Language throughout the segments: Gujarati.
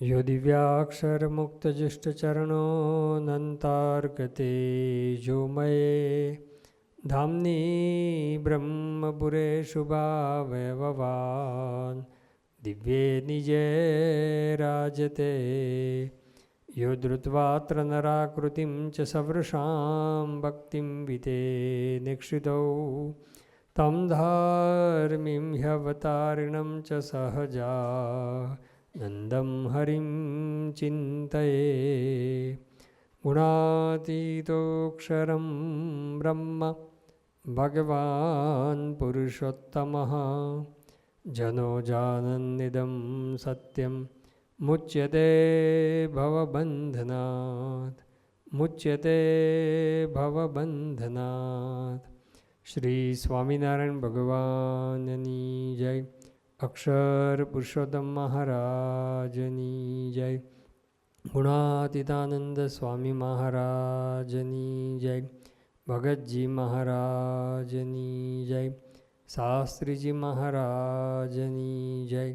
यो दिव्याक्षरमुक्तजुष्टचरणोऽनन्तार्कते जोमये धाम्नि ब्रह्मपुरे शुभावयववान् दिव्ये निजे राजते यो धृत्वात्र नराकृतिं च सवृषां भक्तिं विते निक्षितौ तं धार्मिं ह्यवतारिणं च सहजा नन्दं हरिं चिन्तये गुणातीतोऽक्षरं ब्रह्म भगवान् पुरुषोत्तमः जनो जानन्निदं सत्यं मुच्यते भवबन्धनात् श्री स्वामिनारायण भगवाननी जय। अक्षर पुरुषोत्तम महाराजनी जय। गुणातीतानंद स्वामी महाराजनी जय। भगतजी महाराजनी जय। शास्त्रीजी महाराजनी जय।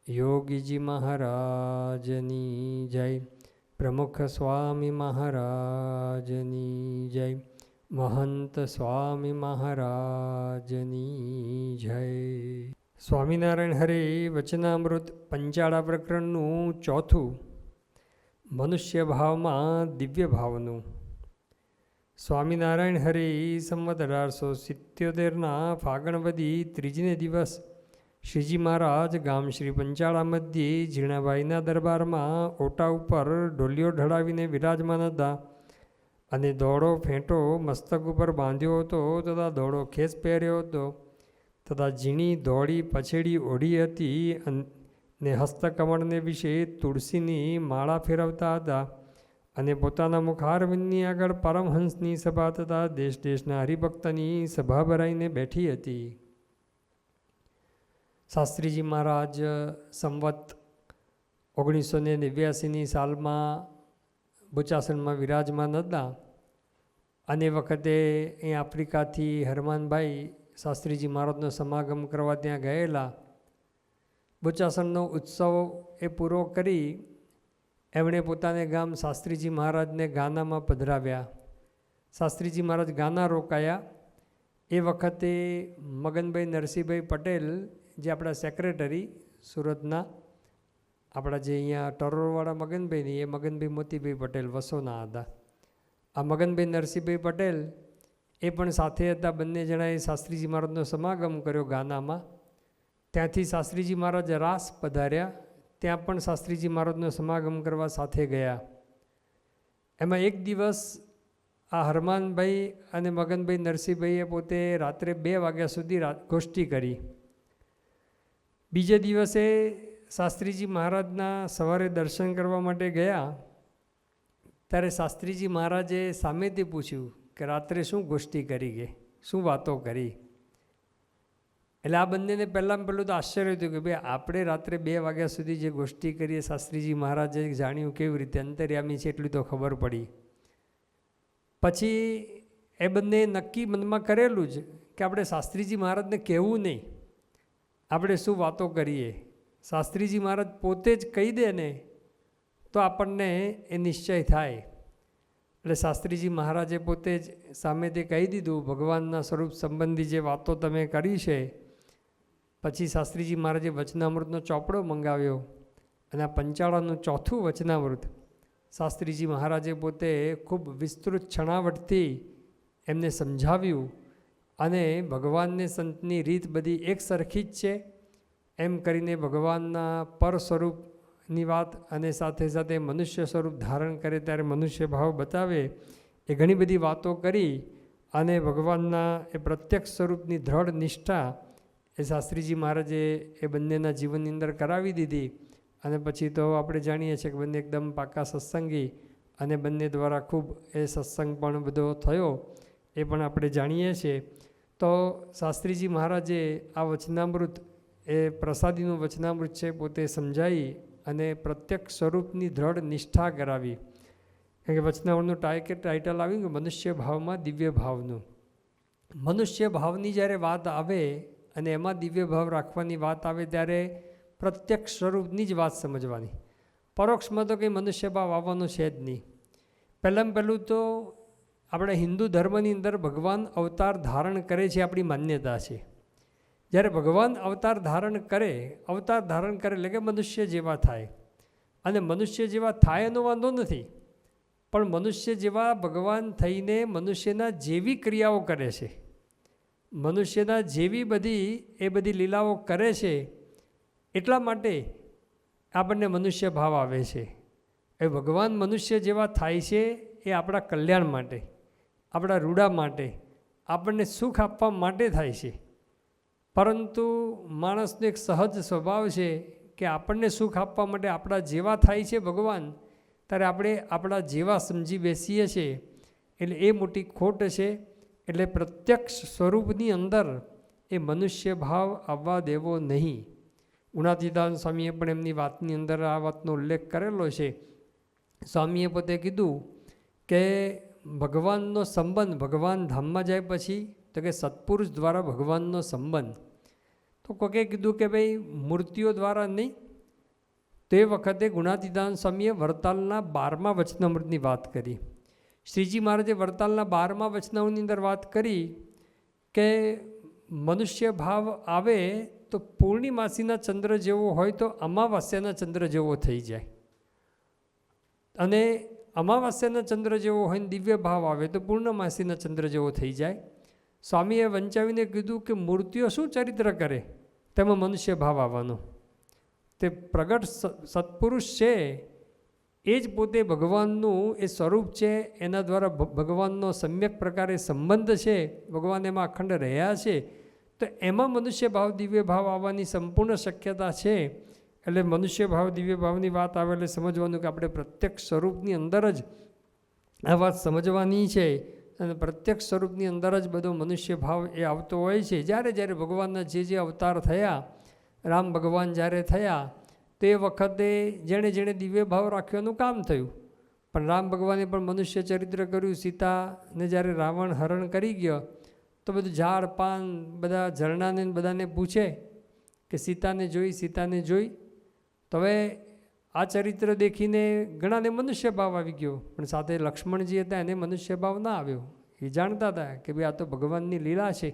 योगीजी महाराजनी जय। प्रमुख स्वामी महाराजनी जय। महंत स्वामी महाराजनी जय। स्वामीनारायण हरे वचनामृत पंचाळा प्रकरणનું ચોથું મનુષ્ય ભાવમાં દિવ્ય ભાવનું। સ્વામિનારાયણ હરે સંવત 1877ના ફાગણવદી ત્રીજને દિવસ શ્રીજી મહારાજ ગામ શ્રી પંચાળા મધ્યે ઝીણાભાઈના દરબારમાં ઓટા ઉપર ઢોલિયો ઢળાવીને વિરાજમાન હતા અને દોડો ફેંટો મસ્તક ઉપર બાંધ્યો હતો તથા દોડો ખેસ પહેર્યો હતો તથા ઝીણી ધોળી પછેડી ઓઢી હતી અને હસ્તકમળને વિશે તુલસીની માળા ફેરવતા હતા અને પોતાના મુખારવિંદની આગળ પરમહંસની સભા તથા દેશ દેશના હરિભક્તની સભા ભરાઈને બેઠી હતી। શાસ્ત્રીજી મહારાજ સંવત 1989ની સાલમાં બુચાસણમાં વિરાજમાન હતા અને વખતે અહીં આફ્રિકાથી હરમાનભાઈ શાસ્ત્રીજી મહારાજનો સમાગમ કરવા ત્યાં ગયેલા। બુચાસણનો ઉત્સવ એ પૂરો કરી એમણે પોતાને ગામ શાસ્ત્રીજી મહારાજને ગાનામાં પધરાવ્યા। શાસ્ત્રીજી મહારાજ ગાના રોકાયા એ વખતે મગનભાઈ નરસિંહભાઈ પટેલ જે આપણા સેક્રેટરી સુરતના આપણા જે અહીંયા ટરોરવાળા મગનભાઈની એ મગનભાઈ મોતીભાઈ પટેલ વસોના હતા। આ મગનભાઈ નરસિંહભાઈ પટેલ એ પણ સાથે હતા। બંને જણાએ શાસ્ત્રીજી મહારાજનો સમાગમ કર્યો ગાનામાં। ત્યાંથી શાસ્ત્રીજી મહારાજ રાસ પધાર્યા, ત્યાં પણ શાસ્ત્રીજી મહારાજનો સમાગમ કરવા સાથે ગયા। એમાં એક દિવસ આ હરમાનભાઈ અને મગનભાઈ નરસિંહભાઈએ પોતે રાત્રે 2 વાગ્યા સુધી ગોષ્ઠી કરી। બીજે દિવસે શાસ્ત્રીજી મહારાજના સવારે દર્શન કરવા માટે ગયા ત્યારે શાસ્ત્રીજી મહારાજે સામેથી પૂછ્યું કે રાત્રે શું ગોષ્ઠી કરી ગઈ, શું વાતો કરી? એટલે આ બંનેને પહેલાં પહેલું તો આશ્ચર્ય થયું કે ભાઈ આપણે રાત્રે 2 વાગ્યા સુધી જે ગોષ્ઠી કરીએ શાસ્ત્રીજી મહારાજે જાણ્યું કેવી રીતે, અંતર્યામી છે એટલી તો ખબર પડી। પછી એ બંને નક્કી મનમાં કરેલું જ કે આપણે શાસ્ત્રીજી મહારાજને કહેવું નહીં, આપણે શું વાતો કરીએ। શાસ્ત્રીજી મહારાજ પોતે જ કહી દે ને તો આપણને એ નિશ્ચય થાય। એટલે શાસ્ત્રીજી મહારાજે પોતે જ સામેથી કહી દીધું ભગવાનના સ્વરૂપ સંબંધી જે વાતો તમે કરી છે। પછી શાસ્ત્રીજી મહારાજે વચનામૃતનો ચોપડો મંગાવ્યો અને આ પંચાળાનું ચોથું વચનામૃત શાસ્ત્રીજી મહારાજે પોતે ખૂબ વિસ્તૃત છણાવટથી એમને સમજાવ્યું અને ભગવાનને સંતની રીત બધી એક સરખી જ છે એમ કરીને ભગવાનના પર સ્વરૂપની વાત અને સાથે સાથે મનુષ્ય સ્વરૂપ ધારણ કરે ત્યારે મનુષ્ય ભાવ બતાવે એ ઘણી બધી વાતો કરી અને ભગવાનના એ પ્રત્યક્ષ સ્વરૂપની દ્રઢ નિષ્ઠા એ શાસ્ત્રીજી મહારાજે એ બંનેના જીવનની અંદર કરાવી દીધી। અને પછી તો આપણે જાણીએ છીએ કે બંને એકદમ પાકા સત્સંગી અને બંને દ્વારા ખૂબ એ સત્સંગ પણ બધો થયો એ પણ આપણે જાણીએ છીએ। તો શાસ્ત્રીજી મહારાજે આ વચનામૃત એ પ્રસાદીનું વચનામૃત છે પોતે સમજાવી અને પ્રત્યક્ષ સ્વરૂપની દ્રઢ નિષ્ઠા કરાવી। કારણ કે વચનામૃતનું ટાઇટલ આવ્યું કે મનુષ્ય ભાવમાં દિવ્ય ભાવનું। મનુષ્ય ભાવની જ્યારે વાત આવે અને એમાં દિવ્ય ભાવ રાખવાની વાત આવે ત્યારે પ્રત્યક્ષ સ્વરૂપની જ વાત સમજવાની। પરોક્ષમાં તો કંઈ મનુષ્ય ભાવ આવવાનો છે જ નહીં. પહેલાં પહેલું તો આપણે હિન્દુ ધર્મની અંદર ભગવાન અવતાર ધારણ કરે છે, આપણી માન્યતા છે. જ્યારે ભગવાન અવતાર ધારણ કરે એટલે કે મનુષ્ય જેવા થાય, અને મનુષ્ય જેવા થાય એનો વાંધો નથી, પણ મનુષ્ય જેવા ભગવાન થઈને મનુષ્યના જેવી ક્રિયાઓ કરે છે, મનુષ્યના જેવી બધી લીલાઓ કરે છે, એટલા માટે આપણને મનુષ્ય ભાવ આવે છે. એ ભગવાન મનુષ્ય જેવા થાય છે એ આપણા કલ્યાણ માટે, આપણા રૂડા માટે, આપણને સુખ આપવા માટે થાય છે. પરંતુ માણસનો એક સહજ સ્વભાવ છે કે આપણને સુખ આપવા માટે આપણા જેવા થાય છે ભગવાન, ત્યારે આપણે આપણા જેવા સમજી બેસીએ છીએ, એટલે એ મોટી ખોટ છે. એટલે પ્રત્યક્ષ સ્વરૂપની અંદર એ મનુષ્ય ભાવ આવવા દેવો નહીં. ગુણાતીતાનંદ સ્વામીએ પણ એમની વાતની અંદર આ વાતનો ઉલ્લેખ કરેલો છે. સ્વામીએ પોતે કીધું કે ભગવાનનો સંબંધ, ભગવાન ધામમાં જાય પછી તો કે સત્પુરુષ દ્વારા ભગવાનનો સંબંધ. તો કોકે કીધું કે ભાઈ મૂર્તિઓ દ્વારા નહીં. તો એ વખતે ગુણાતીતાનંદ સ્વામીએ વરતાલના 12મા વચનામૃતની વાત કરી. શ્રીજી મહારાજે વરતાલના 12મા વચનામૃતની અંદર વાત કરી કે મનુષ્ય ભાવ આવે તો પૂર્ણિમાસીના ચંદ્ર જેવો હોય તો અમાવાસ્યાના ચંદ્ર જેવો થઈ જાય, અને અમાવાસ્યાના ચંદ્ર જેવો હોય ને દિવ્ય ભાવ આવે તો પૂર્ણમાસીના ચંદ્ર જેવો થઈ જાય. સ્વામીએ વંચાવીને કીધું કે મૂર્તિઓ શું ચરિત્ર કરે, તેમાં મનુષ્ય ભાવ આવવાનો. તે પ્રગટ સત્પુરુષ છે એ જ પોતે ભગવાનનું એ સ્વરૂપ છે, એના દ્વારા ભગવાનનો સમ્યક પ્રકારે સંબંધ છે, ભગવાન એમાં અખંડ રહ્યા છે, તો એમાં મનુષ્ય ભાવ દિવ્ય ભાવ આવવાની સંપૂર્ણ શક્યતા છે. એટલે મનુષ્ય ભાવ દિવ્ય ભાવની વાત આવે એટલે સમજવાનું કે આપણે પ્રત્યક્ષ સ્વરૂપની અંદર જ આ વાત સમજવાની છે, અને પ્રત્યક્ષ સ્વરૂપની અંદર જ બધો મનુષ્ય ભાવ એ આવતો હોય છે. જ્યારે ભગવાનના જે અવતાર થયા, રામ ભગવાન જ્યારે થયા તો એ વખતે જેણે દિવ્ય ભાવ રાખ્યો એનું કામ થયું. પણ રામ ભગવાને પણ મનુષ્ય ચરિત્ર કર્યું. સીતાને જ્યારે રાવણ હરણ કરી ગયો તો બધું ઝાડ પાન બધા ઝરણાને બધાને પૂછે કે સીતાને જોઈ. તો હવે આ ચરિત્ર દેખીને ઘણાને મનુષ્ય ભાવ આવી ગયો, પણ સાથે લક્ષ્મણજી હતા એને મનુષ્ય ભાવ ના આવ્યો. એ જાણતા હતા કે ભાઈ આ તો ભગવાનની લીલા છે,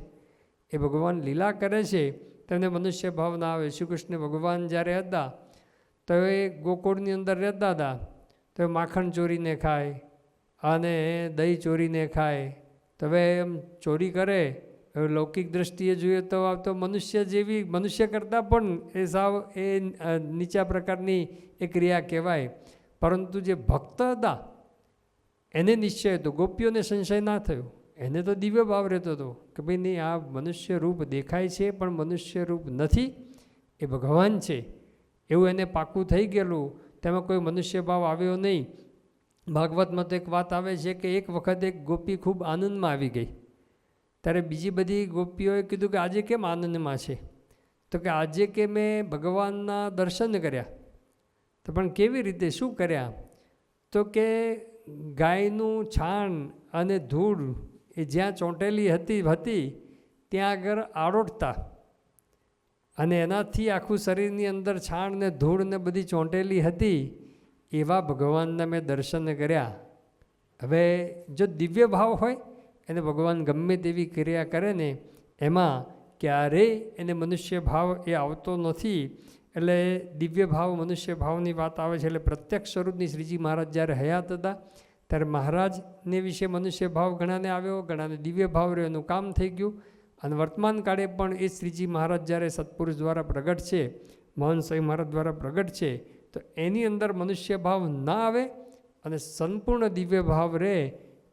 એ ભગવાન લીલા કરે છે, તેમને મનુષ્ય ભાવ ના આવે. શ્રી કૃષ્ણ ભગવાન જ્યારે હતા તો એ ગોકુળની અંદર રહેતા હતા, તો એ માખણ ચોરીને ખાય અને દહીં ચોરીને ખાય. તો હવે એમ ચોરી કરે, હવે લૌકિક દૃષ્ટિએ જોઈએ તો મનુષ્ય જેવી, મનુષ્ય કરતાં પણ એ સાવ એ નીચા પ્રકારની એ ક્રિયા કહેવાય. પરંતુ જે ભક્ત હતા એને નિશ્ચય હતો, ગોપીઓને સંશય ના થયો, એને તો દિવ્ય ભાવ રહેતો હતો કે ભાઈ નહીં, આ મનુષ્ય રૂપ દેખાય છે પણ મનુષ્ય રૂપ નથી, એ ભગવાન છે એવું એને પાકું થઈ ગયેલું. તેમાં કોઈ મનુષ્ય ભાવ આવ્યો નહીં. ભાગવતમાં તો એક વાત આવે છે કે એક વખત એક ગોપી ખૂબ આનંદમાં આવી ગઈ, ત્યારે બીજી બધી ગોપીઓએ કીધું કે આજે કેમ આનંદમાં છે? તો કે આજે કે મેં ભગવાનના દર્શન કર્યા. તો પણ કેવી રીતે, શું કર્યા? તો કે ગાયનું છાણ અને ધૂળ એ જ્યાં ચોંટેલી હતી ત્યાં આગળ આરોટતા, અને એનાથી આખું શરીરની અંદર છાણ ને ધૂળ ને બધી ચોંટેલી હતી, એવા ભગવાનના મેં દર્શન કર્યા. હવે જો દિવ્ય ભાવ હોય એને ભગવાન ગમે તેવી ક્રિયા કરે ને એમાં ક્યારેય એને મનુષ્ય ભાવ એ આવતો નથી. એટલે દિવ્ય ભાવ મનુષ્ય ભાવની વાત આવે છે. એટલે પ્રત્યક્ષ સ્વરૂપની શ્રીજી મહારાજ જ્યારે હયાત હતા ત્યારે મહારાજને વિશે મનુષ્ય ભાવ ઘણાને આવ્યો, ઘણાને દિવ્ય ભાવ રહ્યો, એનું કામ થઈ ગયું. અને વર્તમાન કાળે પણ એ શ્રીજી મહારાજ જ્યારે સત્પુરુષ દ્વારા પ્રગટ છે, મોહન સ્વામી મહારાજ દ્વારા પ્રગટ છે, તો એની અંદર મનુષ્ય ભાવ ના આવે અને સંપૂર્ણ દિવ્ય ભાવ રહે,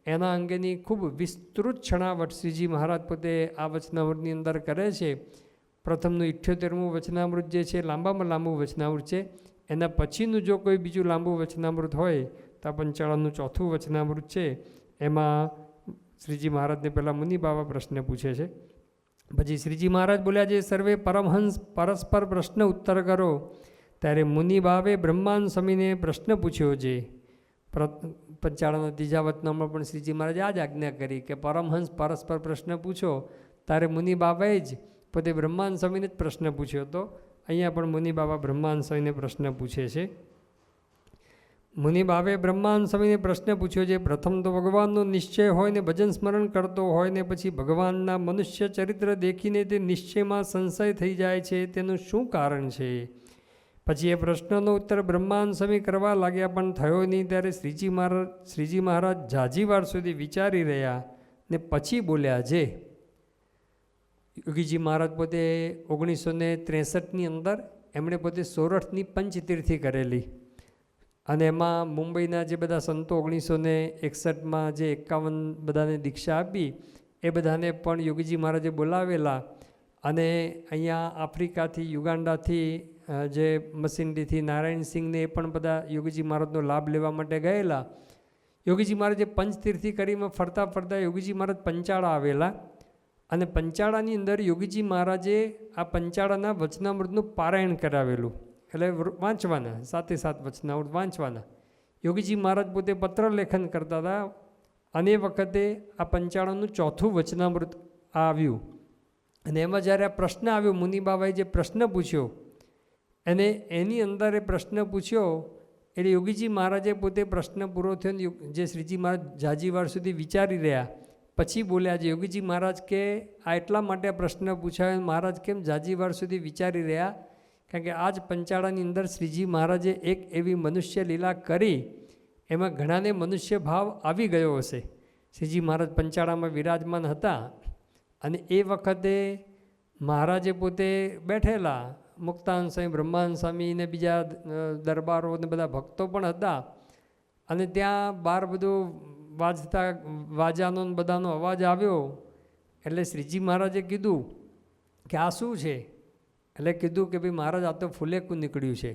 એના અંગેની ખૂબ વિસ્તૃત છણાવટ શ્રીજી મહારાજ પોતે આ વચનામૃતની અંદર કરે છે. પ્રથમનું 78મું વચનામૃત જે છે લાંબામાં લાંબુ વચનામૃત છે. એના પછીનું જો કોઈ બીજું લાંબુ વચનામૃત હોય તો આ પંચાળાનું 4થું વચનામૃત છે. એમાં શ્રીજી મહારાજને પહેલાં મુનિ બાબા પ્રશ્ન પૂછે છે. પછી શ્રીજી મહારાજ બોલ્યા, જે સર્વે પરમહંસ પરસ્પર પ્રશ્ન ઉત્તર કરો. ત્યારે મુનિ બાબે બ્રહ્માનંદ સ્વામીને પ્રશ્ન પૂછ્યો છે. પંચાળાના 3જા વચનામાં પણ શ્રીજી મહારાજે આ જ આજ્ઞા કરી કે પરમહંસ પરસ્પર પ્રશ્ન પૂછો. ત્યારે મુનિ બાબાએ જ પોતે બ્રહ્માનંદ સ્વામીને જ પ્રશ્ન પૂછ્યો હતો. અહીંયા પણ મુનિ બાબા બ્રહ્માનંદ સ્વામીને પ્રશ્ન પૂછે છે. મુનિભાવે બ્રહ્માનંદ સ્વામીને પ્રશ્ન પૂછ્યો છે, પ્રથમ તો ભગવાનનો નિશ્ચય હોય ને ભજન સ્મરણ કરતો હોય ને પછી ભગવાનના મનુષ્ય ચરિત્ર દેખીને તે નિશ્ચયમાં સંશય થઈ જાય છે, તેનું શું કારણ છે? પછી એ પ્રશ્નનો ઉત્તર બ્રહ્માનંદ સ્વામી કરવા લાગ્યા, પણ થયો નહીં. ત્યારે શ્રીજી મહારાજ ઝાઝી વાર સુધી વિચારી રહ્યા ને પછી બોલ્યા છે. યોગીજી મહારાજ પોતે 1963ની અંદર એમણે પોતે સોરઠની પંચતીર્થી કરેલી, અને એમાં મુંબઈના જે બધા સંતો 1961માં જે 51 બધાને દીક્ષા આપી એ બધાને પણ યોગીજી મહારાજે બોલાવેલા, અને અહીંયા આફ્રિકાથી યુગાન્ડાથી જે મસિંડીથી નારાયણ સિંહને એ પણ બધા યોગીજી મહારાજનો લાભ લેવા માટે ગયેલા. યોગીજી મહારાજે પંચતીર્થી કરીમાં ફરતા ફરતા યોગીજી મહારાજ પંચાળા આવેલા, અને પંચાળાની અંદર યોગીજી મહારાજે આ પંચાળાના વચનામૃતનું પારાયણ કરાવેલું, એટલે વાંચવાના, સાથે સાથ વચનામૃત વાંચવાના. યોગીજી મહારાજ પોતે પત્ર લેખન કરતા હતા, અને એ વખતે આ પંચાળાનું ચોથું વચનામૃત આવ્યું, અને એમાં જ્યારે આ પ્રશ્ન આવ્યો, મુનિબાબાએ જે પ્રશ્ન પૂછ્યો અને એની અંદર એ પ્રશ્ન પૂછ્યો એટલે યોગીજી મહારાજે પોતે પ્રશ્ન પૂરો થયો, જે શ્રીજી મહારાજ ઝાઝી વાર સુધી વિચારી રહ્યા પછી બોલ્યા છે. યોગીજી મહારાજ કે આ એટલા માટે આ પ્રશ્ન પૂછાયો, મહારાજ કેમ ઝાઝી વાર સુધી વિચારી રહ્યા? કારણ કે આ જ પંચાળાની અંદર શ્રીજી મહારાજે એક એવી મનુષ્ય લીલા કરી, એમાં ઘણાને મનુષ્ય ભાવ આવી ગયો હશે. શ્રીજી મહારાજ પંચાળામાં વિરાજમાન હતા, અને એ વખતે મહારાજે પોતે બેઠેલા, મુક્તાનંદ સ્વામી, બ્રહ્માનંદ સ્વામી ને બીજા દરબારો ને બધા ભક્તો પણ હતા, અને ત્યાં બહાર બધું વાજતા વાજાનો બધાનો અવાજ આવ્યો. એટલે શ્રીજી મહારાજે કીધું કે આ શું છે? એટલે કીધું કે ભાઈ મહારાજ આ તો ફુલેકું નીકળ્યું છે.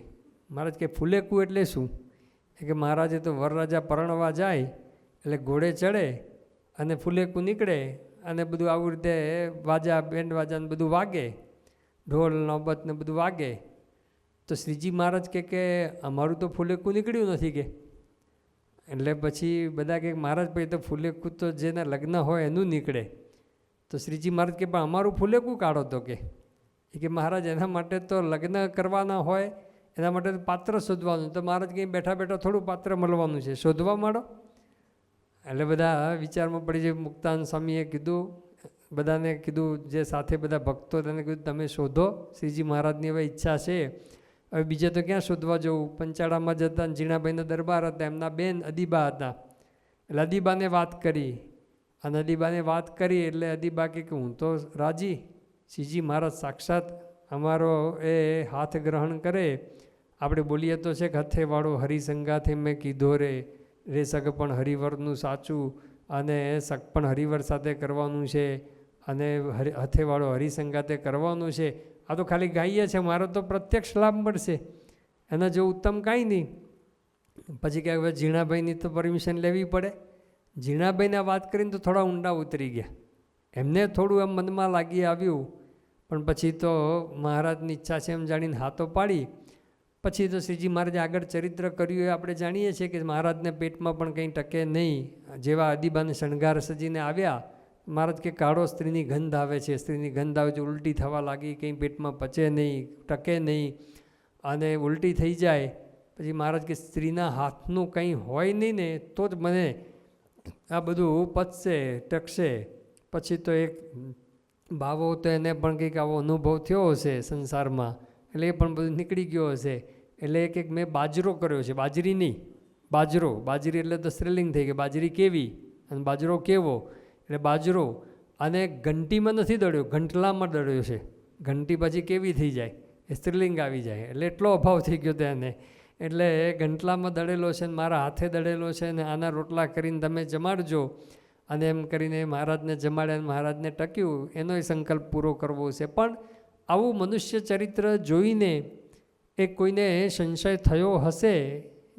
મહારાજ કે ફુલેકું એટલે શું? કે મહારાજે તો વરરાજા પરણવા જાય એટલે ઘોડે ચડે અને ફુલેકું નીકળે, અને બધું આવી રીતે વાજા બેન્ડ વાજા ને બધું વાગે, ઢોલ નોબત ને બધું વાગે. તો શ્રીજી મહારાજ કે અમારું તો ફુલેકું નીકળ્યું નથી કે. એટલે પછી બધા કે મહારાજ પછી તો ફુલેકું તો જેના લગ્ન હોય એનું નીકળે. તો શ્રીજી મહારાજ કે પણ અમારું ફુલેકું કાઢો તો કે મહારાજ એના માટે તો લગ્ન કરવાના હોય, એના માટે તો પાત્ર શોધવાનું. તો મહારાજ કંઈ બેઠા બેઠા થોડું પાત્ર મળવાનું છે, શોધવા માંડો. એટલે બધા વિચારમાં પડી જાય. મુક્તાનંદ સ્વામીએ કીધું, બધાને કીધું, જે સાથે બધા ભક્તો તેને કીધું તમે શોધો, શ્રીજી મહારાજની હવે ઈચ્છા છે, હવે બીજે તો ક્યાં શોધવા જવું? પંચાળામાં જતા જીણાભાઈના દરબાર હતા, એમના બેન અદીબા હતા. એટલે અદીબાને વાત કરી, અને અદીબાને વાત કરી એટલે અદીબા કે હું તો રાજી, શ્રીજી મહારાજ સાક્ષાત અમારો એ હાથ ગ્રહણ કરે, આપણે બોલીએ તો છે કે હથેવાળો હરિસંગાથે મેં કીધો રે સગ પણ હરિવરનું સાચું, અને સગ પણ હરિવર સાથે કરવાનું છે, અને હથેવાળો હરિસંગાતે કરવાનું છે. આ તો ખાલી ગાઈએ છે, મારો તો પ્રત્યક્ષ લાભ મળશે, એના જો ઉત્તમ કાંઈ નહીં. પછી કે હવે ઝીણાભાઈની તો પરમિશન લેવી પડે. ઝીણાભાઈને વાત કરીને તો થોડા ઊંડા ઉતરી ગયા, એમને થોડું એમ મનમાં લાગી આવ્યું, પણ પછી તો મહારાજની ઈચ્છા છે એમ જાણીને હાથો પાડી. પછી તો શ્રીજી મહારાજે આગળ ચરિત્ર કર્યું એ આપણે જાણીએ છીએ કે મહારાજને પેટમાં પણ કંઈ ટકે નહીં. જેવા અદીબાને શણગાર સજીને આવ્યા, મહારાજ કે કાળો સ્ત્રીની ગંધ આવે છે, સ્ત્રીની ગંધ આવે છે, ઉલટી થવા લાગી, કંઈ પેટમાં પચે નહીં, ટકે નહીં, અને ઉલટી થઈ જાય. પછી મહારાજ કે સ્ત્રીના હાથનું કંઈ હોય નહીં ને તો જ મને આ બધું પચશે, ટકશે. પછી તો એક ભાવો તો એને પણ કંઈક આવો અનુભવ થયો હશે સંસારમાં, એટલે એ પણ બધું નીકળી ગયો હશે. એટલે એક મેં બાજરો કર્યો છે, બાજરી નહીં, બાજરો. બાજરી એટલે તો સ્ત્રીલિંગ થઈ ગઈ, બાજરી કેવી અને બાજરો કેવો, એટલે બાજરો. અને ઘંટીમાં નથી દળ્યો, ઘંટલામાં દળ્યો છે. ઘંટી પછી કેવી થઈ જાય, એ સ્ત્રીલિંગ આવી જાય, એટલે એટલો અભાવ થઈ ગયો તેને. એટલે ઘંટલામાં દળેલો છે ને મારા હાથે દળેલો છે ને આના રોટલા કરીને તમે જમાડજો, અને એમ કરીને મહારાજને જમાડ્યા, મહારાજને ટક્યું, એનોય સંકલ્પ પૂરો કરવો છે. પણ આવું મનુષ્ય ચરિત્ર જોઈને એ કોઈને સંશય થયો હશે.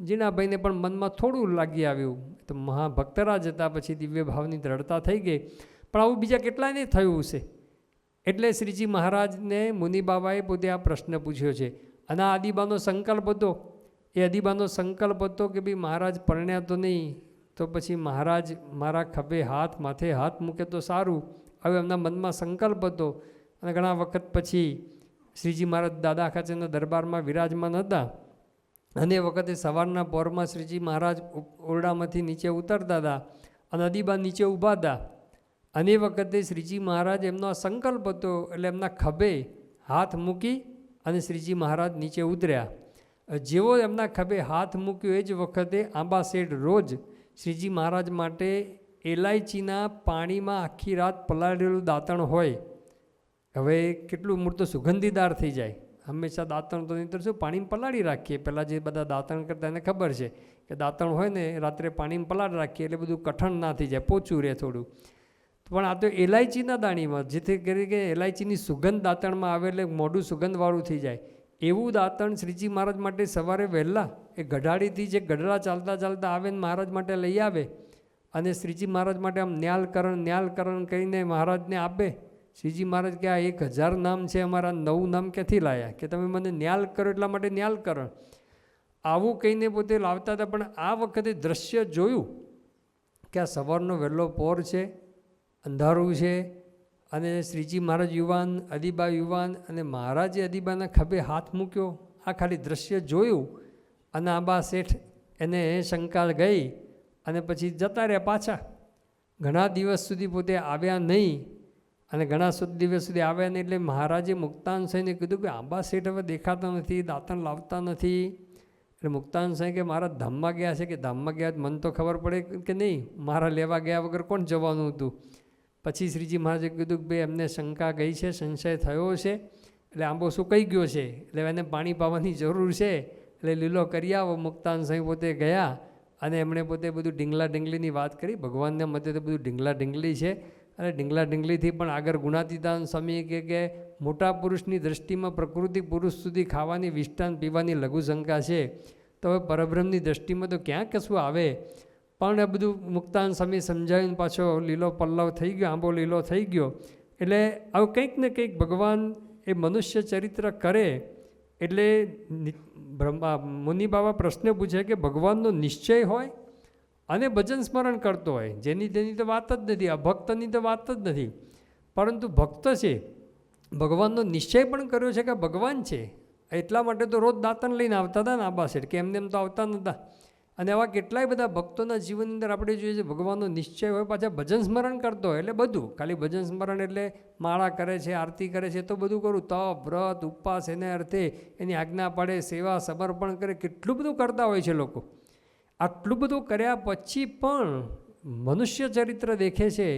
જીણાભાઈને પણ મનમાં થોડું લાગી આવ્યું, તો મહાભક્તરાજ હતા, પછી દિવ્ય ભાવની દ્રઢતા થઈ ગઈ. પણ આવું બીજા કેટલાયને થયું હશે. એટલે શ્રીજી મહારાજને મુનિબાબાએ પોતે આ પ્રશ્ન પૂછ્યો છે. અને આ અદીબાનો સંકલ્પ હતો, એ અદીબાનો સંકલ્પ હતો કે ભાઈ મહારાજ પરણ્યા તો નહીં, તો પછી મહારાજ મારા ખભે હાથ, માથે હાથ મૂકે તો સારું. હવે એમના મનમાં સંકલ્પ હતો. અને ઘણા વખત પછી શ્રીજી મહારાજ દાદા ખાચરના દરબારમાં વિરાજમાન હતા, અને એ વખતે સવારના પહોરમાં શ્રીજી મહારાજ ઓરડામાંથી નીચે ઉતરતા હતા અને અદીબા નીચે ઊભા હતા. અને એ વખતે શ્રીજી મહારાજ એમનો આ સંકલ્પ હતો એટલે એમના ખભે હાથ મૂકી અને શ્રીજી મહારાજ નીચે ઉતર્યા. જેવો એમના ખભે હાથ મૂક્યો એ જ વખતે આંબા શેઠ રોજ શ્રીજી મહારાજ માટે એલાયચીના પાણીમાં આખી રાત પલાળેલું દાંતણ હોય. હવે કેટલું મૂળ તો સુગંધીદાર થઈ જાય. હંમેશા દાંતણ તો નહીં તો શું પાણીમાં પલાળી રાખીએ. પહેલાં જે બધા દાંતણ કરતા એને ખબર છે કે દાંતણ હોય ને રાત્રે પાણીમાં પલાળી રાખીએ એટલે બધું કઠણ ના થઈ જાય, પોચું રહે થોડું. પણ આ તો એલાયચીના દાણીમાં, જેથી કરી કે એલાયચીની સુગંધ દાંતણમાં આવે એટલે મોઢું સુગંધવાળું થઈ જાય. એવું દાંતણ શ્રીજી મહારાજ માટે સવારે વહેલા એ ગઢાડીથી જે ગઢડા ચાલતા ચાલતા આવે ને મહારાજ માટે લઈ આવે અને શ્રીજી મહારાજ માટે આમ ન્યાલકરણ કરીને મહારાજને આપે. શ્રીજી મહારાજ કે આ 1000 નામ છે અમારા, 9 નામ ક્યાંથી લાયા કે તમે મને ન્યાલ કરો એટલા માટે ન્યાલકરણ આવું કહીને પોતે લાવતા હતા. પણ આ વખતે દ્રશ્ય જોયું કે આ સવારનો વહેલો પોર છે, અંધારું છે અને શ્રીજી મહારાજ યુવાન, અદીબા યુવાન અને મહારાજે અદીબાના ખભે હાથ મૂક્યો. આ ખાલી દ્રશ્ય જોયું અને આંબા શેઠ એને શંકા ગઈ અને પછી જતા રહ્યા પાછા. ઘણા દિવસ સુધી પોતે આવ્યા નહીં અને ઘણા દિવસ સુધી આવ્યા નહીં. એટલે મહારાજે મુક્તાન સાંઈને કીધું કે આંબા શેઠ હવે દેખાતા નથી, દાંતણ લાવતા નથી. એટલે મુક્તાન સાંઈ કે મારા ધામમાં ગયા છે. કે ધામમાં ગયા મને તો ખબર પડે કે નહીં, મારા લેવા ગયા વગર કોણ જવાનું હતું. પછી શ્રીજી મહારાજે કીધું કે ભાઈ એમને શંકા ગઈ છે, સંશય થયો છે, એટલે આંબો સુકાઈ ગયો છે, એટલે એને પાણી પાવાની જરૂર છે, એટલે લીલો કરી આવો. મુક્તાન સાંઈ પોતે ગયા અને એમણે પોતે બધું ઢીંગલા ઢીંગલીની વાત કરી. ભગવાનને મતે તો બધું ઢીંગલા ઢીંગલી છે. અને ઢીંગલા ઢીંગલીથી પણ આગળ ગુણાતીતાન સ્વામી કે મોટા પુરુષની દૃષ્ટિમાં પ્રકૃતિ પુરુષ સુધી ખાવાની, વિષ્ટાન પીવાની લઘુ શંકા છે, તો હવે પરબ્રહ્મની દૃષ્ટિમાં તો ક્યાં કશું આવે. પણ એ બધું મુક્તાન સ્વામી સમજાવીને પાછો લીલો પલ્લવ થઈ ગયો, આંબો લીલો થઈ ગયો. એટલે આવું કંઈક ને કંઈક ભગવાન એ મનુષ્ય ચરિત્ર કરે. એટલે મુનિ બાબા પ્રશ્ન પૂછે કે ભગવાનનો નિશ્ચય હોય અને ભજન સ્મરણ કરતો હોય, જેની તેની તો વાત જ નથી, અભક્તની તો વાત જ નથી. પરંતુ ભક્ત છે, ભગવાનનો નિશ્ચય પણ કર્યો છે કે ભગવાન છે. એટલા માટે તો રોજ દાંતણ લઈને આવતા હતા ને આંબા શેઠ, કે એમને એમ તો આવતા નહોતા. અને આવા કેટલાય બધા ભક્તોના જીવનની અંદર આપણે જોઈએ છીએ ભગવાનનો નિશ્ચય હોય, પાછા ભજન સ્મરણ કરતો હોય. એટલે બધું ખાલી ભજન સ્મરણ એટલે માળા કરે છે, આરતી કરે છે, તો બધું કરું, તપ વ્રત ઉપવાસ એને અર્થે એની આજ્ઞા પાડે, સેવા સમર્પણ કરે, કેટલું બધું કરતા હોય છે લોકો. આટલું બધું કર્યા પછી પણ મનુષ્ય ચરિત્ર દેખે છે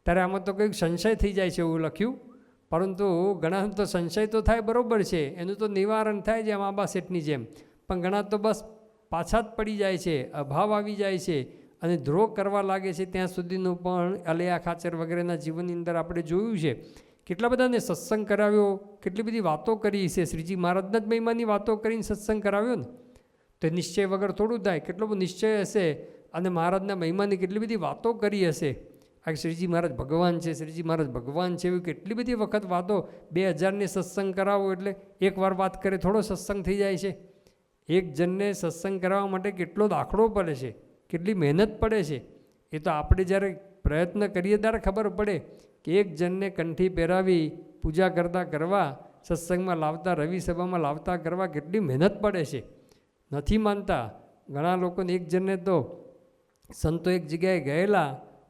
ત્યારે આમાં તો કંઈક સંશય થઈ જાય છે એવું લખ્યું. પરંતુ ઘણા તો સંશય તો થાય, બરાબર છે, એનું તો નિવારણ થાય છે આમ આંબા શેઠની જેમ. પણ ઘણા તો બસ પાછા જ પડી જાય છે, અભાવ આવી જાય છે અને દ્રોહ કરવા લાગે છે. ત્યાં સુધીનું પણ અલૈયા ખાચર વગેરેના જીવનની અંદર આપણે જોયું છે. કેટલા બધાને સત્સંગ કરાવ્યો, કેટલી બધી વાતો કરી છે. શ્રીજી મહારાજના જ મહિમાની વાતો કરીને સત્સંગ કરાવ્યો ને, તો નિશ્ચય વગર થોડું થાય. કેટલો બધો નિશ્ચય હશે અને મહારાજના મહિમાની કેટલી બધી વાતો કરી હશે. આ શ્રીજી મહારાજ ભગવાન છે, શ્રીજી મહારાજ ભગવાન છે, એવી કેટલી બધી વખત વાતો. 2000ને સત્સંગ કરાવો એટલે એકવાર વાત કરે થોડો સત્સંગ થઈ જાય છે. એક જણને સત્સંગ કરાવવા માટે કેટલો દાખલો પડે છે, કેટલી મહેનત પડે છે. એ તો આપણે જ્યારે પ્રયત્ન કરીએ ત્યારે ખબર પડે કે એક જણને કંઠી પહેરાવી પૂજા કરતા કરવા, સત્સંગમાં લાવતા, રવિ સભામાં લાવતા કરવા કેટલી મહેનત પડે છે. નથી માનતા ઘણા લોકોને. એક જણને તો સંતો એક જગ્યાએ ગયેલા,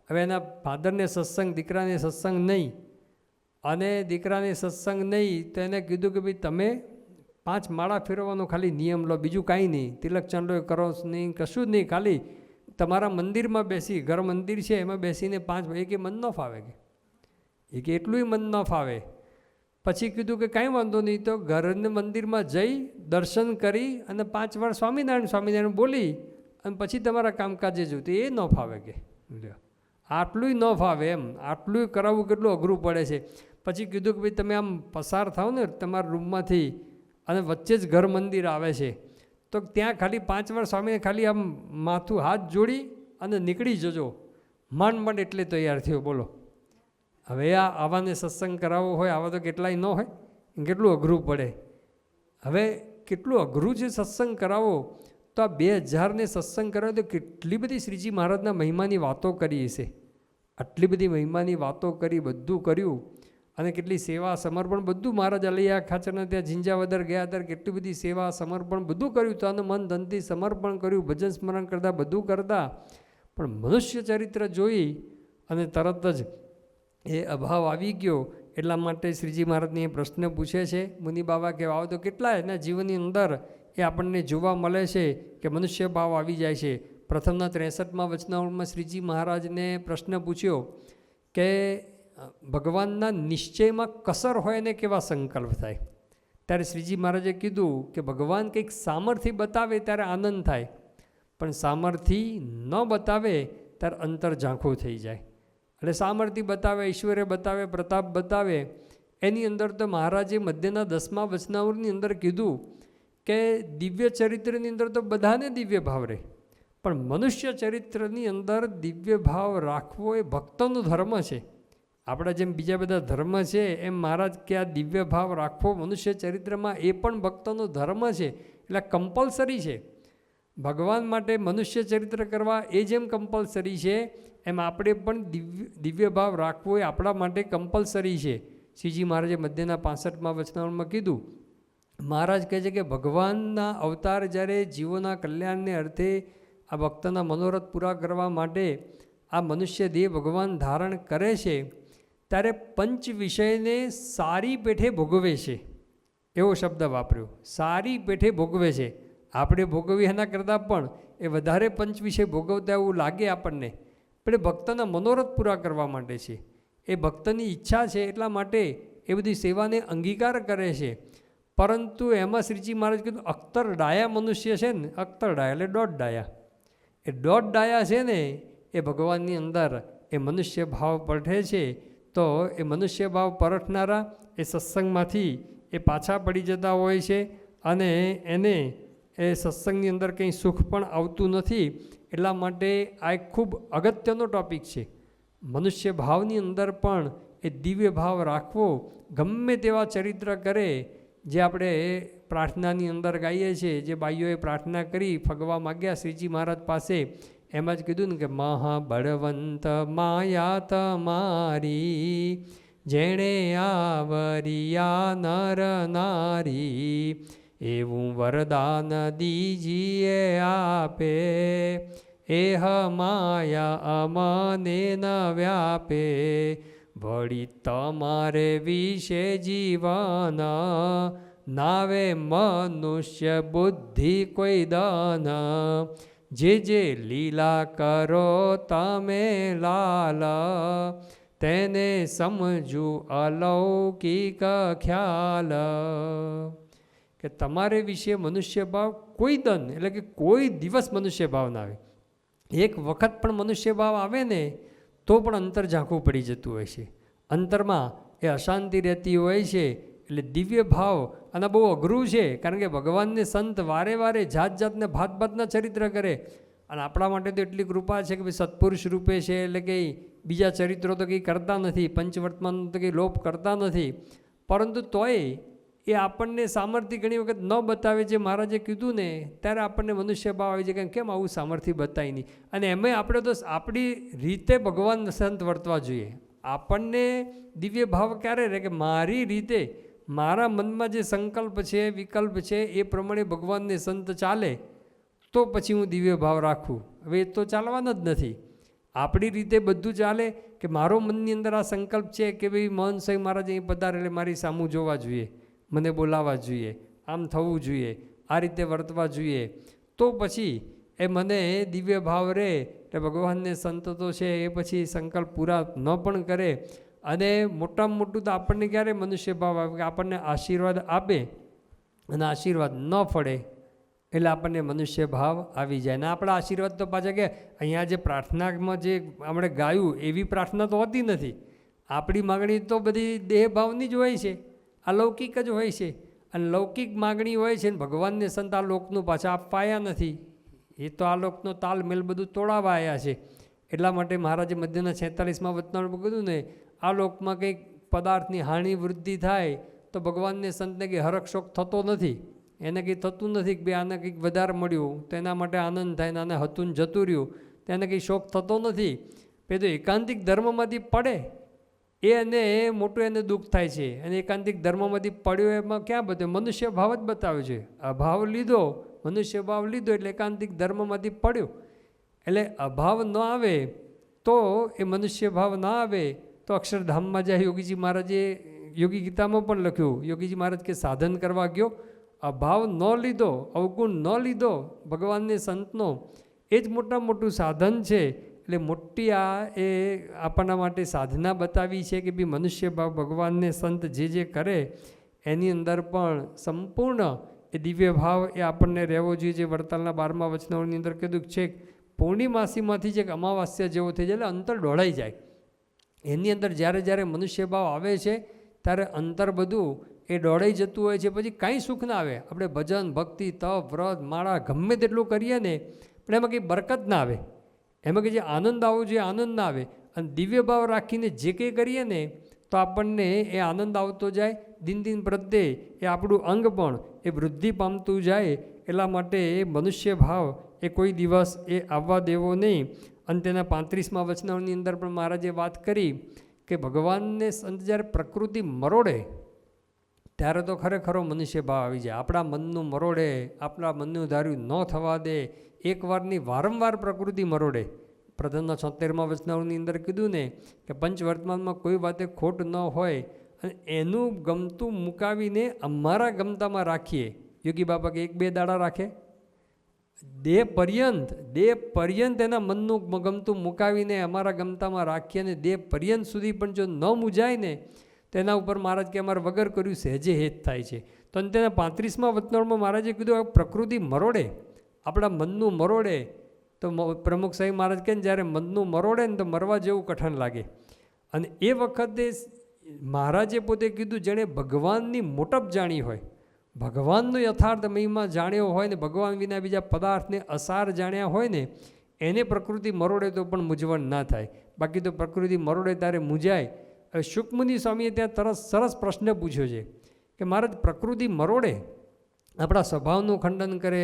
હવે એના ફાધરને સત્સંગ, દીકરાને સત્સંગ નહીં, અને દીકરાને સત્સંગ નહીં તો એને કીધું કે ભાઈ તમે 5 માળા ફેરવવાનો ખાલી નિયમ લો, બીજું કાંઈ નહીં, તિલક ચાંદલો કરો નહીં, કશું જ નહીં, ખાલી તમારા મંદિરમાં બેસી, ઘર મંદિર છે એમાં બેસીને 5, એ કે મન ન ફાવે, કે એટલું મન ન ફાવે. પછી કીધું કે કાંઈ વાંધો નહીં, તો ઘરને મંદિરમાં જઈ દર્શન કરી અને 5 વાર સ્વામિનારાયણ બોલી અને પછી તમારા કામકાજે જવું, તો એ ન ફાવે કે આટલું ન ફાવે એમ. આટલું કરાવવું કેટલું અઘરું પડે છે. પછી કીધું કે ભાઈ તમે આમ પસાર થાવ ને તમારા રૂમમાંથી અને વચ્ચે જ ઘર મંદિર આવે છે, તો ત્યાં ખાલી 5 વાર સ્વામીને ખાલી આમ માથું હાથ જોડી અને નીકળી જજો. માંડ એટલે તૈયાર થયો, બોલો. હવે આવાને સત્સંગ કરાવવો હોય, આવા તો કેટલાય ન હોય, કેટલું અઘરું પડે. હવે કેટલું અઘરું છે સત્સંગ કરાવો. તો આ 2000ને સત્સંગ કરાવો તો કેટલી બધી શ્રીજી મહારાજના મહિમાની વાતો કરી છે. આટલી બધી મહિમાની વાતો કરી, બધું કર્યું અને કેટલી સેવા સમર્પણ બધું મહારાજ અલૈયા ખાચરના ત્યાં ઝીંઝાવદર ગયા ત્યારે કેટલી બધી સેવા સમર્પણ બધું કર્યું, તન મન ધનથી સમર્પણ કર્યું, ભજન સ્મરણ કરતા બધું કરતા, પણ મનુષ્ય ચરિત્ર જોઈ અને તરત જ એ અભાવ આવી ગયો. એટલા માટે શ્રીજી મહારાજને એ પ્રશ્ન પૂછે છે. મુનિ બાબા કે આવો તો કેટલા એના જીવનની અંદર એ આપણને જોવા મળે છે કે મનુષ્ય ભાવ આવી જાય છે. પ્રથમના 63માં વચનાવળમાં શ્રીજી મહારાજને પ્રશ્ન પૂછ્યો કે ભગવાનના નિશ્ચયમાં કસર હોય ને કેવા સંકલ્પ થાય. ત્યારે શ્રીજી મહારાજે કીધું કે ભગવાન કંઈક સામર્થ્ય બતાવે ત્યારે આનંદ થાય, પણ સામર્થ્ય ન બતાવે ત્યારે અંતર ઝાંખું થઈ જાય. એટલે સામર્થ્ય બતાવે, ઈશ્વરે બતાવે, પ્રતાપ બતાવે, એની અંદર તો મહારાજે મધ્યના 10મા વચનાવળની અંદર કીધું કે દિવ્ય ચરિત્રની અંદર તો બધાને દિવ્ય ભાવ રહે, પણ મનુષ્ય ચરિત્રની અંદર દિવ્ય ભાવ રાખવો એ ભક્તનો ધર્મ છે. આપણા જેમ બીજા બધા ધર્મ છે એમ મહારાજ કે આ દિવ્ય ભાવ રાખવો મનુષ્ય ચરિત્રમાં એ પણ ભક્તનો ધર્મ છે, એટલે કમ્પલસરી છે. ભગવાન માટે મનુષ્ય ચરિત્ર કરવા એ જેમ કમ્પલસરી છે એમ આપણે પણ દિવ્ય ભાવ રાખવો એ આપણા માટે કમ્પલસરી છે. શ્રીજી મહારાજે મધ્યના 65મા વચનાવળમાં કીધું. મહારાજ કહે છે કે ભગવાનના અવતાર જ્યારે જીવોના કલ્યાણને અર્થે આ ભક્તના મનોરથ પૂરા કરવા માટે આ મનુષ્ય દેહ ભગવાન ધારણ કરે છે, ત્યારે પંચ વિષયને સારી પેઠે ભોગવે છે. એવો શબ્દ વાપર્યો, સારી પેઠે ભોગવે છે. આપણે ભોગવી એના કરતાં પણ એ વધારે પંચ વિષય ભોગવતા એવું લાગે આપણને, પણ એ ભક્તના મનોરથ પૂરા કરવા માટે છે. એ ભક્તની ઈચ્છા છે એટલા માટે એ બધી સેવાને અંગીકાર કરે છે. પરંતુ એમાં શ્રીજી મહારાજ કીધું અખ્તર ડાયા મનુષ્ય છે ને, અખ્તર ડાયા એટલે દોઢ ડાયા, એ દોઢ ડાયા છે ને એ ભગવાનની અંદર એ મનુષ્ય ભાવ પરઠે છે. તો એ મનુષ્ય ભાવ પરઠનારા એ સત્સંગમાંથી એ પાછા પડી જતા હોય છે અને એને એ સત્સંગની અંદર કંઈ સુખ પણ આવતું નથી. એટલા માટે આ એક ખૂબ અગત્યનો ટૉપિક છે. મનુષ્ય ભાવની અંદર પણ એ દિવ્ય ભાવ રાખવો, ગમે તેવા ચરિત્ર કરે, જે આપણે પ્રાર્થનાની અંદર ગાઈએ છીએ, જે બાઈઓએ પ્રાર્થના કરી ફગવા માગ્યા શ્રીજી મહારાજ પાસે, એમાં જ કીધું ને કે મહાબળવંત માયા તમારી જેણે આવરિયા નર નારી, એવું વરદાન દીજીએ આપે, એહ માયા અમને ન વ્યાપે, વળી તમારે વિશે જીવન નાવે મનુષ્ય બુદ્ધિ કોઈ દાન, જે જે લીલા કરો તમે લાલ, તેને સમજુ અલૌકિક ખ્યાલ. કે તમારે વિશે મનુષ્ય ભાવ કોઈ દન એટલે કે કોઈ દિવસ મનુષ્ય ભાવ ના આવે. એક વખત પણ મનુષ્ય ભાવ આવે ને તો પણ અંતર ઝાંખું પડી જતું હોય છે. અંતરમાં એ અશાંતિ રહેતી હોય છે. એટલે દિવ્ય ભાવ અને બહુ અઘરું છે, કારણ કે ભગવાનને સંત વારે વારે જાત જાતને ભાત ભાતના ચરિત્ર કરે, અને આપણા માટે તો એટલી કૃપા છે કે ભાઈ સત્પુરુષ રૂપે છે, એટલે કંઈ બીજા ચરિત્રો તો કંઈ કરતા નથી, પંચવર્તમાન તો કંઈ લોપ કરતા નથી, પરંતુ તોય એ આપણને સામર્થ્ય ઘણી વખત ન બતાવે. જે મહારાજે કીધું ને ત્યારે આપણને મનુષ્ય ભાવ આવી જાય કે કેમ આવું સામર્થ્ય બતાવી નહીં. અને એમાંય આપણે તો આપણી રીતે ભગવાન સંત વર્તવા જોઈએ. આપણને દિવ્ય ભાવ ક્યારે રહે કે મારી રીતે, મારા મનમાં જે સંકલ્પ છે, વિકલ્પ છે, એ પ્રમાણે ભગવાનને સંત ચાલે તો પછી હું દિવ્ય ભાવ રાખું. હવે એ તો ચાલવાનો જ નથી. આપણી રીતે બધું ચાલે કે મારો મનની અંદર આ સંકલ્પ છે કે ભાઈ મોહન સાહેબ મહારાજ અહીં પધારે એટલે મારી સામું જોવા જોઈએ, મને બોલાવવા જોઈએ, આમ થવું જોઈએ, આ રીતે વર્તવા જોઈએ, તો પછી એ મને દિવ્ય ભાવ રહે. એટલે ભગવાનને સંત તો છે એ પછી સંકલ્પ પૂરા ન પણ કરે. અને મોટામાં મોટું તો આપણને ક્યારે મનુષ્ય ભાવ આવે કે આપણને આશીર્વાદ આપે અને આશીર્વાદ ન ફળે એટલે આપણને મનુષ્ય ભાવ આવી જાય. ને આપણા આશીર્વાદ તો પાછા કે અહીંયા જે પ્રાર્થનામાં જે આપણે ગાયું એવી પ્રાર્થના તો હોતી નથી. આપણી માગણી તો બધી દેહ ભાવની જ હોય છે, અલૌકિક જ હોય છે. અને લૌકિક માગણી હોય છે ને ભગવાનને સંત આ લોકનું પાછા આપવા આવ્યા નથી. એ તો આ લોકનો તાલમેલ બધું તોડાવવા આવ્યા છે. એટલા માટે મહારાજે મધ્યના 46મા વચનામૃતમાં કીધું ને આ લોકમાં કંઈક પદાર્થની હાનિ વૃદ્ધિ થાય તો ભગવાનને સંતને કંઈ હરખ શોખ થતો નથી. એને કંઈ થતું નથી કે ભાઈ આને કંઈક વધારે મળ્યું તો એના માટે આનંદ થાય ને આને હતું જતું રહ્યું તો એને કંઈ શોખ થતો નથી. પેલું એકાંતિક ધર્મમાંથી પડે એને મોટું એને દુઃખ થાય છે. અને એકાંતિક ધર્મમાંથી પડ્યો એમાં ક્યાં બધું મનુષ્ય ભાવ જ બતાવ્યો છે. અભાવ લીધો, મનુષ્ય ભાવ લીધો એટલે એકાંતિક ધર્મમાંથી પડ્યો. એટલે અભાવ ન આવે તો એ મનુષ્ય ભાવ ના આવે તો અક્ષરધામમાં જાય. યોગીજી મહારાજે યોગી ગીતામાં પણ લખ્યું, યોગીજી મહારાજ કે સાધન કરવા ગયો, અભાવ ન લીધો, અવગુણ ન લીધો ભગવાનને સંતનો, એ જ મોટું સાધન છે. એટલે મોટી એ આપણા માટે સાધના બતાવી છે કે ભાઈ મનુષ્ય ભાવ ભગવાનને સંત જે કરે એની અંદર પણ સંપૂર્ણ એ દિવ્ય ભાવ એ આપણને રહેવો જોઈએ. જે વડતાલના 12મા વચનાવળની અંદર કીધું છે પૂર્ણિમાસીમાંથી જે અમાવાસ્યા જેવો થઈ જાય એટલે અંતર ઢોળાઈ જાય. એની અંદર જ્યારે મનુષ્ય ભાવ આવે છે ત્યારે અંતર બધું એ દોડાઈ જતું હોય છે. પછી કાંઈ સુખ ના આવે. આપણે ભજન, ભક્તિ, તપ, વ્રત, માળા ગમે તેટલું કરીએ ને પણ એમાં કંઈ બરકત ના આવે. એમાં કે જે આનંદ આવવો જોઈએ આનંદ ના આવે. અને દિવ્ય ભાવ રાખીને જે કંઈ કરીએ ને તો આપણને એ આનંદ આવતો જાય. દિન પ્રત્યે એ આપણું અંગ પણ એ વૃદ્ધિ પામતું જાય. એટલા માટે એ મનુષ્ય ભાવ એ કોઈ દિવસ એ આવવા દેવો નહીં. અને તેના 35મા વચનાવળની અંદર પણ મહારાજે વાત કરી કે ભગવાનને સંત જ્યારે પ્રકૃતિ મરોડે ત્યારે તો ખરેખરો મનુષ્ય ભાવ આવી જાય. આપણા મનનું મરોડે, આપણા મનનું ધાર્યું ન થવા દે. એકવારની વારંવાર પ્રકૃતિ મરોડે. પ્રધાનના 76મા વચનાવળની અંદર કીધું ને કે પંચવર્તમાનમાં કોઈ વાતે ખોટ ન હોય અને એનું ગમતું મુકાવીને અમારા ગમતામાં રાખીએ. યોગી બાબા કે 1-2 દાડા રાખે? દેહ પર્યંત એના મનનું ગમતું મુકાવીને અમારા ગમતામાં રાખીએ. અને દેહ પર્યંત સુધી પણ જો ન મૂજાય ને તેના ઉપર મહારાજ કે અમારે વગર કર્યું સહેજે હેત થાય છે. તો તેના 35મા વચનાવળમાં મહારાજે કીધું પ્રકૃતિ મરોડે, આપણા મનનું મરોડે. તો પ્રમુખ સાહેબ મહારાજ કહે ને જ્યારે મનનું મરોડે ને તો મરવા જેવું કઠણ લાગે. અને એ વખતે મહારાજે પોતે કીધું જેણે ભગવાનની મોટપ જાણી હોય, ભગવાનનો યથાર્થ મહિમા જાણ્યો હોય ને ભગવાન વિના બીજા પદાર્થને અસાર જાણ્યા હોય ને એને પ્રકૃતિ મરોડે તો પણ મૂંઝવણ ના થાય. બાકી તો પ્રકૃતિ મરોડે ત્યારે મૂંઝાય. હવે શુકમુનિ સ્વામીએ ત્યાં સરસ પ્રશ્ન પૂછ્યો છે કે મહારાજ પ્રકૃતિ મરોડે, આપણા સ્વભાવનું ખંડન કરે,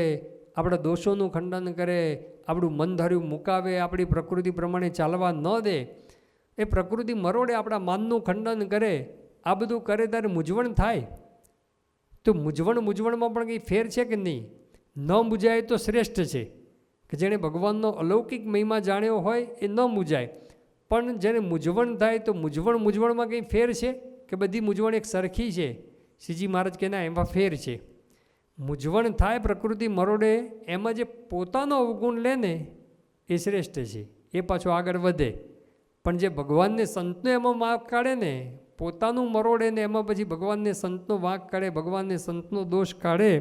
આપણા દોષોનું ખંડન કરે, આપણું મન ધાર્યું મુકાવે, આપણી પ્રકૃતિ પ્રમાણે ચાલવા ન દે, એ પ્રકૃતિ મરોડે, આપણા માનનું ખંડન કરે, આ બધું કરે ત્યારે મૂંઝવણ થાય. તો મૂંઝવણમાં પણ કંઈ ફેર છે કે નહીં? ન મૂંઝાય તો શ્રેષ્ઠ છે કે જેણે ભગવાનનો અલૌકિક મહિમા જાણ્યો હોય એ ન મૂંઝાય. પણ જેને મૂંઝવણ થાય તો મૂંઝવણમાં કંઈ ફેર છે કે બધી મૂંઝવણ એક સરખી છે? શ્રીજી મહારાજ કે ના, એમાં ફેર છે. મૂંઝવણ થાય પ્રકૃતિ મરોડે એમાં જે પોતાનો અવગુણ લે ને એ શ્રેષ્ઠ છે, એ પાછો આગળ વધે. પણ જે ભગવાનને સંતનો એમાં વાંક કાઢે ને, પોતાનું મરોડે ને એમાં પછી ભગવાનને સંતનો વાંક કાઢે, ભગવાનને સંતનો દોષ કાઢે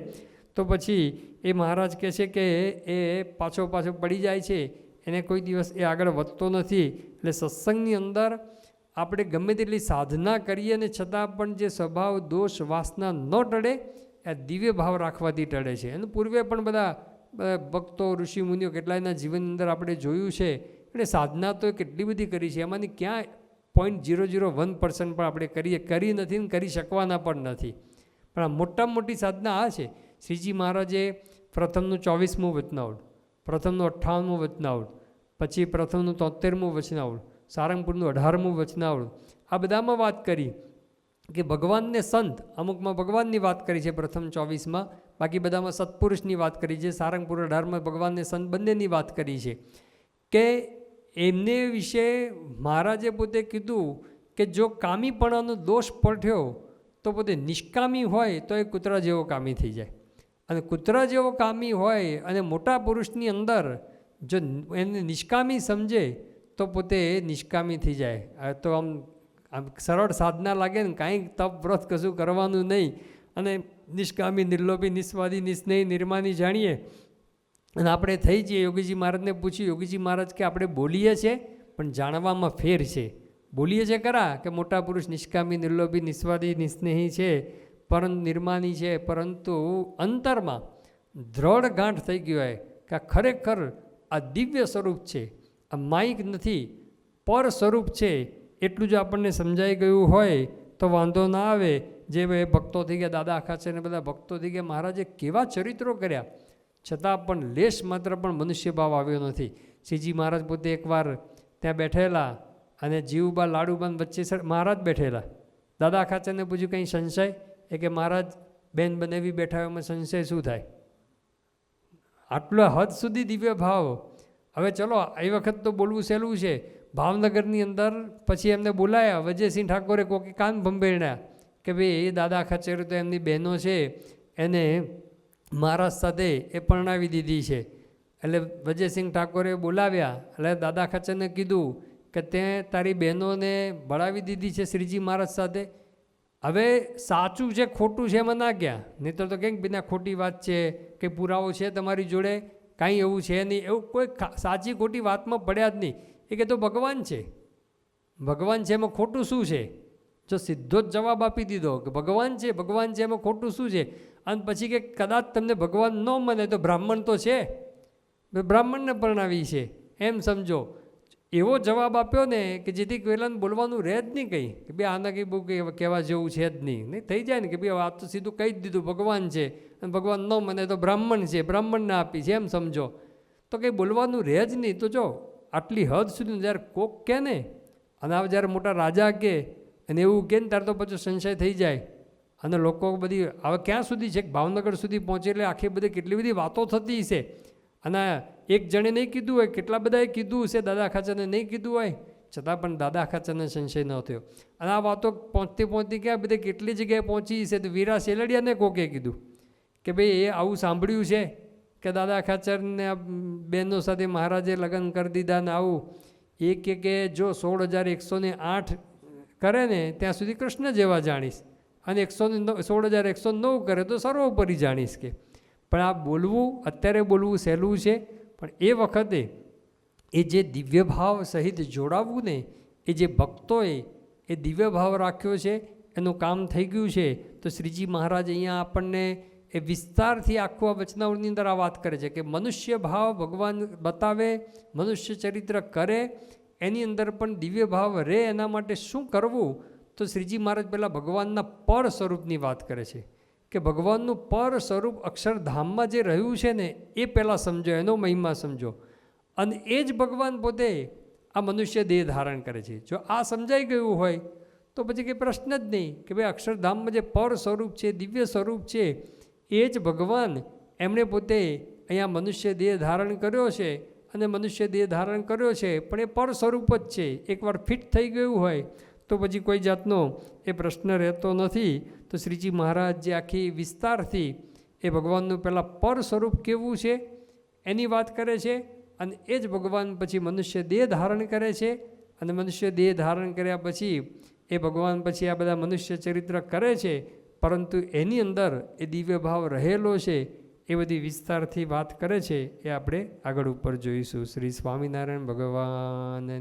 તો પછી એ મહારાજ કહે છે કે એ પાછો પડી જાય છે. એને કોઈ દિવસ એ આગળ વધતો નથી. એટલે સત્સંગની અંદર આપણે ગમે તેટલી સાધના કરીએ ને છતાં પણ જે સ્વભાવ દોષ વાસના ન ટળે એ દિવ્ય ભાવ રાખવાથી ટળે છે. અને પૂર્વે પણ બધા ભક્તો ઋષિ મુનિઓ કેટલાયના જીવનની અંદર આપણે જોયું છે. એટલે સાધના તો કેટલી બધી કરી છે, એમાંની ક્યાં 0.001% પણ આપણે કરી નથી ને કરી શકવાના પણ નથી. પણ આ મોટામાં મોટી સાધના આ છે. શ્રીજી મહારાજે પ્રથમનું 24મું વચનાવળ, પ્રથમનું 58મું વચનાવળ, પછી પ્રથમનું 73મું વચનાવળ, સારંગપુરનું 18મું વચનાવળ, આ બધામાં વાત કરી કે ભગવાનને સંત, અમુકમાં ભગવાનની વાત કરી છે પ્રથમ 24માં, બાકી બધામાં સત્પુરુષની વાત કરી છે. સારંગપુર 18માં ભગવાનને સંત બંનેની વાત કરી છે. કે એમને વિશે મહારાજે પોતે કીધું કે જો કામીપણાનો દોષ પડ્યો તો પોતે નિષ્કામી હોય તો એ કૂતરા જેવો કામી થઈ જાય. અને કૂતરા જેવો કામી હોય અને મોટા પુરુષની અંદર જો એને નિષ્કામી સમજે તો પોતે નિષ્કામી થઈ જાય. તો આમ સરળ સાધના લાગે ને, કાંઈ તપ વ્રત કશું કરવાનું નહીં, અને નિષ્કામી, નિર્લોભી, નિસ્વાદી, નિસ્નેહી, નિર્માની જાણીએ અને આપણે થઈ જઈએ. યોગીજી મહારાજને પૂછ્યું, યોગીજી મહારાજ કે આપણે બોલીએ છીએ પણ જાણવામાં ફેર છે. બોલીએ છીએ ખરા કે મોટા પુરુષ નિષ્કામી, નિર્લોભી, નિસ્વાદી, નિસ્નેહી છે, પરંતુ નિર્માની છે, પરંતુ અંતરમાં દ્રઢ ગાંઠ થઈ ગયો હોય કે ખરેખર આ દિવ્ય સ્વરૂપ છે, આ માઇક નથી, પર સ્વરૂપ છે, એટલું જો આપણને સમજાઈ ગયું હોય તો વાંધો ના આવે. જે ભક્તો થઈ ગયા, દાદા આખા છે ને બધા ભક્તો થઈ ગયા, મહારાજે કેવા ચરિત્રો કર્યા, છતાં પણ લેશ માત્ર પણ મનુષ્ય ભાવ આવ્યો નથી. શ્રીજી મહારાજ પોતે એકવાર ત્યાં બેઠેલા અને જીવબા લાડુબા વચ્ચે મહારાજ બેઠેલા. દાદા ખાચરને પૂછ્યું કંઈ સંશય? એ કે મહારાજ બેન બનેવી બેઠા હોય, એમાં સંશય શું થાય? આટલો હદ સુધી દિવ્ય ભાવ. હવે ચલો એ વખત તો બોલવું સહેલું છે. ભાવનગરની અંદર પછી એમને બોલાયા. વજયસિંહ ઠાકોરે કોકે કાન ભંભેરણ્યા કે ભાઈ એ દાદા ખાચર તો એમની બહેનો છે, એને મહારાજ સાથે એ પરણાવી દીધી છે. એટલે વજયસિંહ ઠાકોરે બોલાવ્યા. એટલે દાદા ખાચરને કીધું કે તે તારી બહેનોને ભળાવી દીધી છે શ્રીજી મહારાજ સાથે. હવે સાચું છે ખોટું છે એમાં ના ગયા, નહીં તો કંઈક બિના ખોટી વાત છે કે પુરાવો છે તમારી જોડે? કાંઈ એવું છે નહીં. એવું કોઈ સાચી ખોટી વાતમાં પડ્યા જ નહીં. એ કે તો ભગવાન છે, ભગવાન છે એમાં ખોટું શું છે? જો સીધો જ જવાબ આપી દીધો કે ભગવાન છે, ભગવાન છે એમાં ખોટું શું છે? અને પછી કે કદાચ તમને ભગવાન ન મને તો બ્રાહ્મણ તો છે, બ્રાહ્મણને પરણાવી છે એમ સમજો. એવો જવાબ આપ્યો ને કે જેથી પહેલાં બોલવાનું રહે જ નહીં કંઈ, કે ભાઈ આના કંઈ બહુ કહેવા જેવું છે જ નહીં થઈ જાય ને કે ભાઈ આ તો સીધું કહી જ દીધું ભગવાન છે, અને ભગવાન ન મને તો બ્રાહ્મણ છે, બ્રાહ્મણને આપી છે એમ સમજો. તો કંઈ બોલવાનું રહે જ નહીં. તો જો આટલી હદ સુધી જ્યારે કોક કહે ને, અને આ જ્યારે મોટા રાજા કહે અને એવું કહે ને ત્યારે તો પછી સંશય થઈ જાય. અને લોકો બધી હવે ક્યાં સુધી છે, ભાવનગર સુધી પહોંચે એટલે આખી બધી કેટલી બધી વાતો થતી છે. અને એક જણે નહીં કીધું હોય, કેટલા બધાએ કીધું છે, દાદા ખાચરને નહીં કીધું હોય, છતાં પણ દાદા ખાચરને સંશય ન થયો. અને આ વાતો પહોંચતી પહોંચતી ક્યાં બધી કેટલી જગ્યાએ પહોંચી છે. તો વીરા શેલડિયાને કોકે કીધું કે ભાઈ એ આવું સાંભળ્યું છે કે દાદા ખાચરને બહેનો સાથે મહારાજે લગ્ન કરી દીધા ને આવું. એ કે જો 16,108 કરે ને ત્યાં સુધી કૃષ્ણ જેવા જાણીશ, અને 16,109 કરે તો સર્વોપરી જાણીશ કે. પણ આ બોલવું અત્યારે બોલવું સહેલું છે, પણ એ વખતે એ જે દિવ્ય ભાવ સહિત જોડાવવું ને, એ જે ભક્તોએ એ દિવ્ય ભાવ રાખ્યો છે એનું કામ થઈ ગયું છે. તો શ્રીજી મહારાજ અહીંયા આપણને એ વિસ્તારથી આખું આ વચનાવળની અંદર આ વાત કરે છે કે મનુષ્ય ભાવ ભગવાન બતાવે, મનુષ્ય ચરિત્ર કરે, એની અંદર પણ દિવ્ય ભાવ રહે. એના માટે શું કરવું? તો શ્રીજી મહારાજ પહેલાં ભગવાનના પર સ્વરૂપની વાત કરે છે કે ભગવાનનું પર સ્વરૂપ અક્ષરધામમાં જે રહ્યું છે ને એ પહેલાં સમજો, એનો મહિમા સમજો. અને એ જ ભગવાન પોતે આ મનુષ્ય દેહ ધારણ કરે છે. જો આ સમજાઈ ગયું હોય તો પછી કંઈ પ્રશ્ન જ નહીં કે ભાઈ અક્ષરધામમાં જે પર સ્વરૂપ છે, દિવ્ય સ્વરૂપ છે, એ જ ભગવાન એમણે પોતે અહીંયા મનુષ્ય દેહ ધારણ કર્યો છે. અને મનુષ્ય દેહ ધારણ કર્યો છે પણ એ પર સ્વરૂપ જ છે. એકવાર ફિટ થઈ ગયું હોય તો પછી કોઈ જાતનો એ પ્રશ્ન રહેતો નથી. તો શ્રીજી મહારાજ જે આખી વિસ્તારથી એ ભગવાનનું પહેલાં પર સ્વરૂપ કેવું છે એની વાત કરે છે. અને એ જ ભગવાન પછી મનુષ્ય દેહ ધારણ કરે છે. અને મનુષ્ય દેહ ધારણ કર્યા પછી એ ભગવાન પછી આ બધા મનુષ્ય ચરિત્ર કરે છે, પરંતુ એની અંદર એ દિવ્ય ભાવ રહેલો છે. એ બધી વિસ્તારથી વાત કરે છે. એ આપણે આગળ ઉપર જોઈશું. શ્રી સ્વામિનારાયણ ભગવાનની